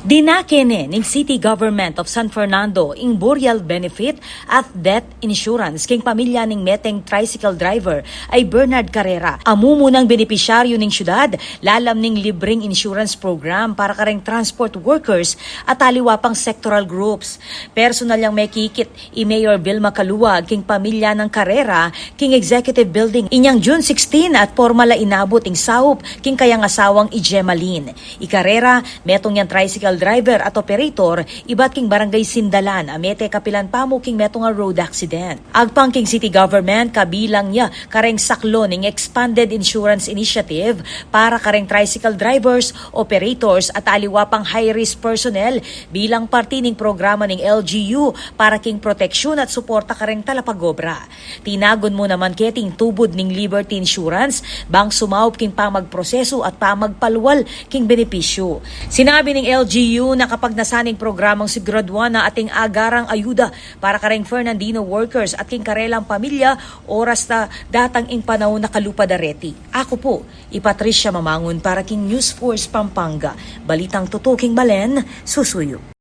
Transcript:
Dinakene ning City Government of San Fernando ing burial benefit at death insurance king pamilya ning meteng tricycle driver ay Bernard Carrera. Amumo ng benepisyaryo ning syudad, lalam ning libreng insurance program para kareng transport workers at aliwa pang sectoral groups. Personal yang may kikit i Mayor Vilma Caluag king pamilya ng Carrera king executive building inyang June 16 at formal inabot ing saup king kayang asawang Ijemalin. I Carrera metong yang tricycle driver at operator ibat king barangay Sindalan amete kapilan pamo king meto nga road accident. Agpang king city government kabilang niya kareng saklo ning expanded insurance initiative para kareng tricycle drivers, operators at aliwa pang high risk personnel bilang parte ning programa ning LGU para king proteksyon at suporta kareng talapagobra. Tinagon mo naman keting tubod ning Liberty Insurance bang sumaup king pamagproseso at pamagpalwal king benepisyo. Sinabi ning LGU na kapag nasaning programang siguraduan na ating agarang ayuda para kareng Fernandino workers at king karelang pamilya oras na datang ing panahon na kalupa dareti. Ako po, Patricia Mamangon para king News Force Pampanga. Balitang tutuking Balen, susuyo.